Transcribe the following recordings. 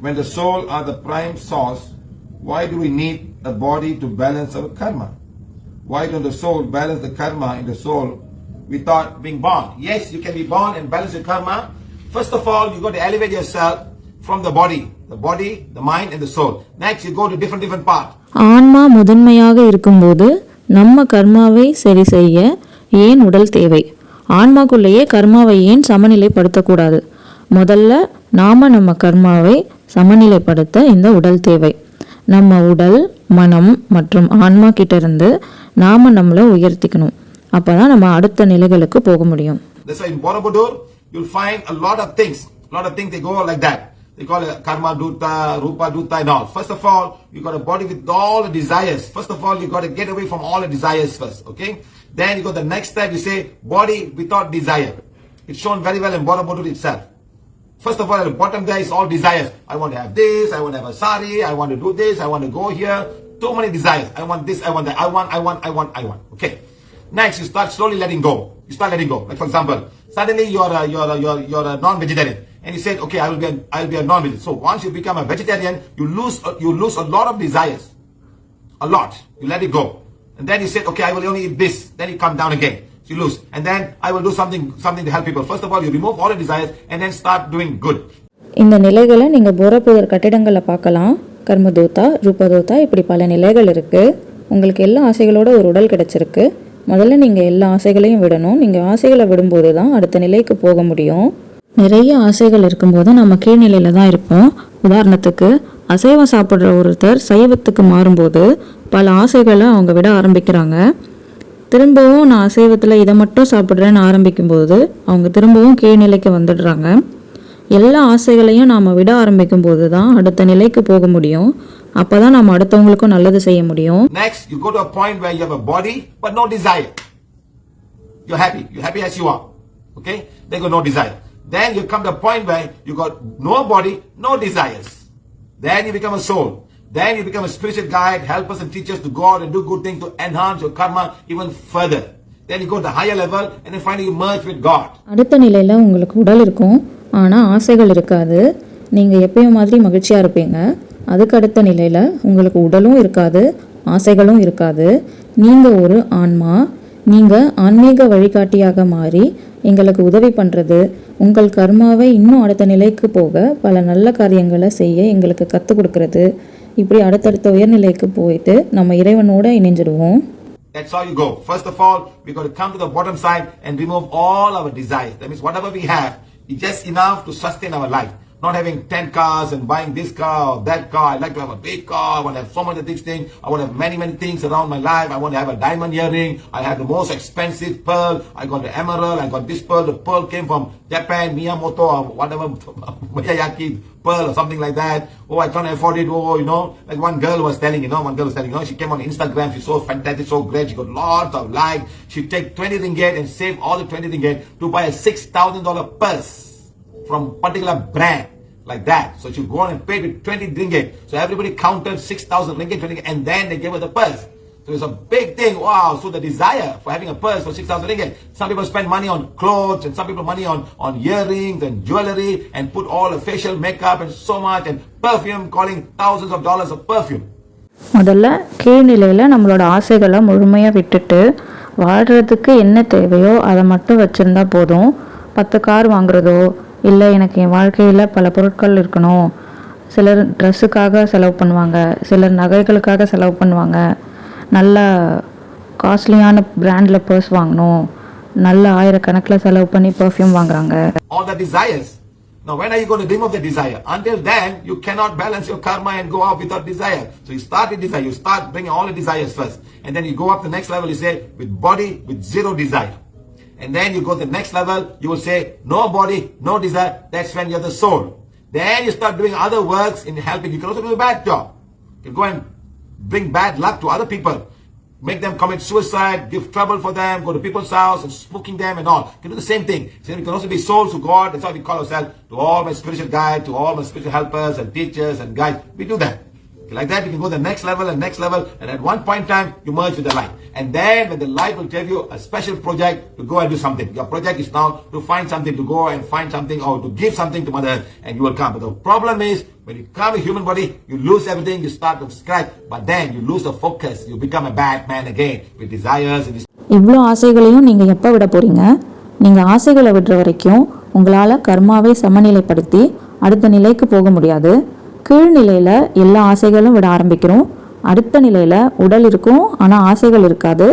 when the soul are the prime source, why do we need a body to balance our karma? Why don't the soul balance the karma in the soul without being born? Yes, you can be born and balance your karma. First of all, you got to elevate yourself from the body, the mind and the soul. Next, you go to different parts. ஆன்மா முதன்மையாக இருக்கும்போது நம்ம கர்மாவை சரி செய்ய ஏன் உடல் தேவை? ஆன்மாக்குள்ளேயே கர்மாவை ஏன் சமநிலைப்படுத்தக்கூடாது? முதல்ல நம்ம கர்மாவை சமநிலைப்படுத்த இந்த உடல் தேவை. நம்ம உடல், மனம் மற்றும் ஆன்மா கிட்ட இருந்து நம்மளை உயர்த்திக்கணும். அப்பதான் நம்ம அடுத்த நிலைகளுக்கு போக முடியும். That's why in Borobudur you'll find a lot of things they go like that. They call it karma duta, rupa duta and all. First of all, you got a body with all the desires. First of all, you got to get away from all the desires first, okay? Then you go the next step, you say body without desire. It's shown very well in Borobudur itself. First of all, at the bottom there is all desires. I want to have this, I want to have a sari, I want to do this, I want to go here. Too many desires. I want this, I want that. I want. Okay. Next, you start slowly letting go. You start letting go. Like for example, suddenly you're a non-vegetarian, and you said, okay, I'll be a non-vegetarian. So once you become a vegetarian, you lose a lot of desires, a lot. You let it go, and then you said, okay, I will only eat this. Then you come down again. You lose, and then I will do something to help people. First of all, you remove all the desires and then start doing good. இந்த நிலைகளை நீங்க போரபுதர் கட்டிடங்களை பார்க்கலாம். கர்மதூதா, ரூபதூதா, இப்படி பல நிலைகள் இருக்கு. உங்களுக்கு எல்லா ஆசைகளோட ஒரு உடல் கிடைச்சிருக்கு. முதல்ல நீங்க எல்லா ஆசைகளையும் விடணும். நீங்க ஆசைகளை விடும்போது தான் அடுத்த நிலைக்கு போக முடியும். நிறைய ஆசைகள் இருக்கும்போது நம்ம கீழ்நிலையில தான் இருப்போம். உதாரணத்துக்கு அசைவம் சாப்பிட்ற ஒருத்தர் சைவத்துக்கு மாறும்போது பல ஆசைகளை அவங்க விட ஆரம்பிக்கிறாங்க. திரும்பவும் நான் அசைவத்தில் இதை மட்டும் சாப்பிட்றேன்னு ஆரம்பிக்கும்போது அவங்க திரும்பவும் கீழ்நிலைக்கு வந்துடுறாங்க. எல்லா ஆசைகளையும் நாம் விட ஆரம்பிக்கும் போது தான் அடுத்த நிலைக்கு போக முடியும். அப்பதான் நாம் அடுத்தவங்களுக்கும் நல்லது செய்ய முடியும். Next, you go to a point where you have a body but no desire. You're happy as you are. Okay? Then you got no desire. Then you come to a point where you got no body, no desires. Then you become a soul. Then you become a spiritual guide, help us and teach us to go out and do good things to enhance your karma even further. Then you go to the higher level and then finally you merge with God. அடுத்த நிலையில உங்களுக்கு உடல் இருக்கும், ஆனா ஆசைகள் இருக்காது. நீங்க எப்பயும் மாதிரி மகிழ்ச்சியா இருப்பீங்க. அதுக்கு அடுத்த நிலையில உங்களுக்கு உடலும் இருக்காது, ஆசைகளும் இருக்காது. நீங்க ஒரு ஆன்மா. நீங்க ஆன்மீக வழிகாட்டியாக மாறி எங்களுக்கு உதவி பண்றது, உங்கள் கர்மாவை இன்னும் அடுத்த நிலைக்கு போக பல நல்ல காரியங்களை செய்ய எங்களுக்கு கற்றுக் கொடுக்கறது, இப்படி அடுத்தடுத்த உயர்நிலைக்கு போயிட்டு நம்ம இறைவனோட இணைஞ்சிடுவோம். That's how you go. First of all, we got to come to the bottom side and remove all our desires. That means whatever we have is just enough to sustain our life. Not having 10 cars and buying this car or that car. I like to have a big car. I want to have so many things. I want to have many things around my life. I want to have a diamond earring. I have the most expensive pearl. I got the emerald. I got this pearl. The pearl came from Japan, Miyamoto or whatever, Miyazaki pearl or something like that. Oh, I can't afford it. Oh, like one girl was telling, she came on Instagram. She's so fantastic, so great. She got lots of likes. She take 20 ringgit and save all the 20 ringgit to buy a $6,000 purse from particular brand like that. So she go on and paid with 20 ringgit. So everybody counted 6,000 ringgit, and then they gave her the purse. So it's a big thing. Wow. So the desire for having a purse for 6,000 ringgit. Some people spend money on clothes and some people money on earrings and jewelry and put all the facial makeup and so much and perfume, calling thousands of dollars of perfume. முதல்ல கீழ்நிலையில நம்மளோட ஆசைகளை முழுமையாக விட்டுட்டு வாழ்கிறதுக்கு என்ன தேவையோ அதை மட்டும் வச்சுருந்தா போதும். 10 கார் வாங்குறதோ இல்லை எனக்கு என் வாழ்க்கையில் பல பொருட்கள் இருக்கணும், சிலர் ட்ரெஸ்ஸுக்காக செலவு பண்ணுவாங்க, சிலர் நகைகளுக்காக செலவு பண்ணுவாங்க, நல்ல காஸ்ட்லியான பிராண்டில் பர்ஸ் வாங்கணும், நல்ல ஆயிரக்கணக்கில் செலவு பண்ணி பர்ஃப்யூம் வாங்குறாங்க. All the desires. Now when are you going to remove the desire? Until then you cannot balance your karma and go out without desire. So you start with desire. You start bringing all the desires first, and then you go up the next level. You say with body with zero desire. And then you go to the next level, you will say, no body, no desire. That's when you're the soul. Then you start doing other works in helping. You can also do a bad job. You can go and bring bad luck to other people. Make them commit suicide, give trouble for them, go to people's house and smoking them and all. You can do the same thing. So you can also be souls to God. That's how we call ourselves. To all my spiritual guides, to all my spiritual helpers and teachers and guides. We do that. Like that, you can go to the next level and at one point in time, you merge with the light. And then when the light will tell you a special project to go and do something. Your project is now to find something, to go and find something or to give something to Mother Earth, and you will come. But the problem is, when you come a human body, you lose everything, you start from scratch, but then you lose the focus. You become a bad man again with desires and இவ்வளோ ஆசைகளையும் நீங்கள் எப்போ விட போகிறீங்க? நீங்கள் ஆசைகளை விடுற வரைக்கும் உங்களால் கர்மாவை சமநிலைப்படுத்தி அடுத்த நிலைக்கு போக முடியாது. கீழ்நிலையில் எல்லா ஆசைகளும் விட ஆரம்பிக்கிறோம். அடுத்த நிலையில் உடல் இருக்கும், ஆனால் ஆசைகள் இருக்காது.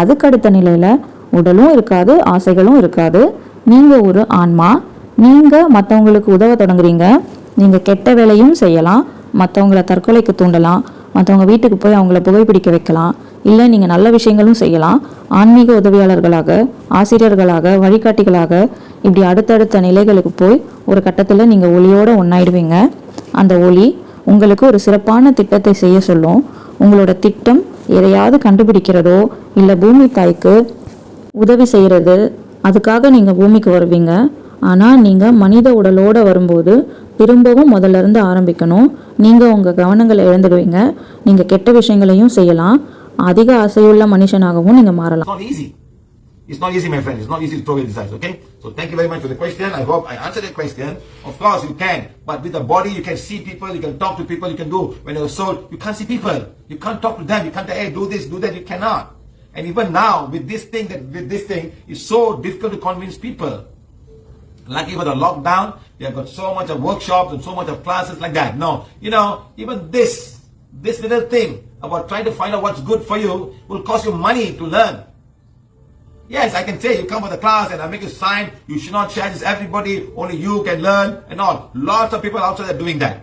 அதுக்கு அடுத்த நிலையில் உடலும் இருக்காது, ஆசைகளும் இருக்காது. நீங்கள் ஒரு ஆன்மா. நீங்கள் மற்றவங்களுக்கு உதவ தொடங்குறீங்க. நீங்கள் கெட்ட வேலையும் செய்யலாம், மற்றவங்களை தற்கொலைக்கு தூண்டலாம், மற்றவங்க வீட்டுக்கு போய் அவங்கள புகைப்பிடிக்க வைக்கலாம், இல்லை நீங்கள் நல்ல விஷயங்களும் செய்யலாம். ஆன்மீக உதவியாளர்களாக, ஆசிரியர்களாக, வழிகாட்டிகளாக இப்படி அடுத்தடுத்த நிலைகளுக்கு போய் ஒரு கட்டத்தில் நீங்கள் ஒளியோடு ஒன்றாயிடுவீங்க. அந்த ஒளி உங்களுக்கு ஒரு சிறப்பான திட்டத்தை செய்ய சொல்லும். உங்களோட திட்டம் எதையாவது கண்டுபிடிக்கிறதோ இல்லை பூமி தாய்க்கு உதவி செய்கிறது, அதுக்காக நீங்கள் பூமிக்கு வருவீங்க. ஆனால் நீங்கள் மனித உடலோடு வரும்போது திரும்பவும் முதல்ல இருந்து ஆரம்பிக்கணும். நீங்கள் உங்கள் கவனங்களை இழந்துடுவீங்க. நீங்கள் கெட்ட விஷயங்களையும் செய்யலாம். அதிக ஆசையுள்ள மனுஷனாகவும் நீங்கள் மாறலாம். It's not easy, my friend. It's not easy to throw away desires, okay? So thank you very much for the question. I hope I answered the question. Of course you can, but with the body you can see people, you can talk to people, you can do. When you're soul, you can't see people. You can't talk to them. You can't say, hey, do this, do that. You cannot. And even now, with this thing, it's so difficult to convince people. Lucky for the lockdown, they have got so much of workshops and so much of classes like that. No, even this little thing about trying to find out what's good for you will cost you money to learn. Yes, I can say you come for the class and I make you sign, you should not share this everybody, only you can learn and all. Lots of people outside are doing that.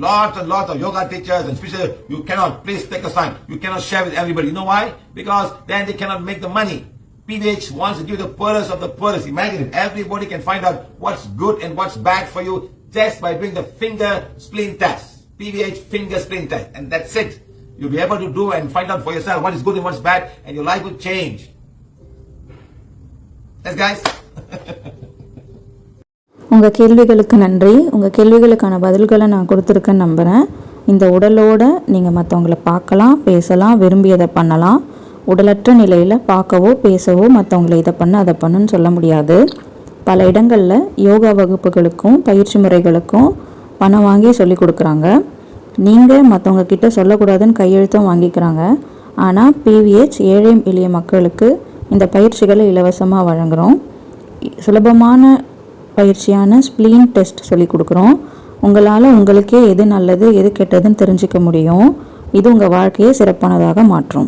Lots and lots of yoga teachers and speakers, you cannot, please take a sign. You cannot share with everybody. You know why? Because then they cannot make the money. PVH wants to give the poorest of the poorest. Imagine it. Everybody can find out what's good and what's bad for you just by doing the finger spleen test. PVH finger spleen test. And that's it. You'll be able to do and find out for yourself what is good and what's bad, and your life will change. Yes, guys. உங்கள் கேள்விகளுக்கு நன்றி. உங்கள் கேள்விகளுக்கான பதில்களை நான் கொடுத்துருக்கேன்னு நம்புகிறேன். இந்த உடலோடு நீங்கள் மற்றவங்கள பார்க்கலாம், பேசலாம், விரும்பியதை பண்ணலாம். உடலற்ற நிலையில் பார்க்கவோ பேசவோ மற்றவங்களை இதை பண்ண அதை பண்ணுன்னு சொல்ல முடியாது. பல இடங்களில் யோகா வகுப்புகளுக்கும் பயிற்சி முறைகளுக்கும் பணம் வாங்கி சொல்லி கொடுக்குறாங்க. நீங்கள் மற்றவங்க கிட்ட சொல்லக்கூடாதுன்னு கையெழுத்தும் வாங்கிக்கிறாங்க. ஆனால் PVH ஏழை எளிய மக்களுக்கு இந்த பயிற்சிகளை இலவசமாக வழங்குகிறோம். சுலபமான பயிற்சியான ஸ்ப்ளீன் டெஸ்ட் சொல்லி கொடுக்குறோம். உங்களால் உங்களுக்கே எது நல்லது எது கெட்டதுன்னு தெரிஞ்சிக்க முடியும். இது உங்கள் வாழ்க்கையை சிறப்பானதாக மாற்றும்.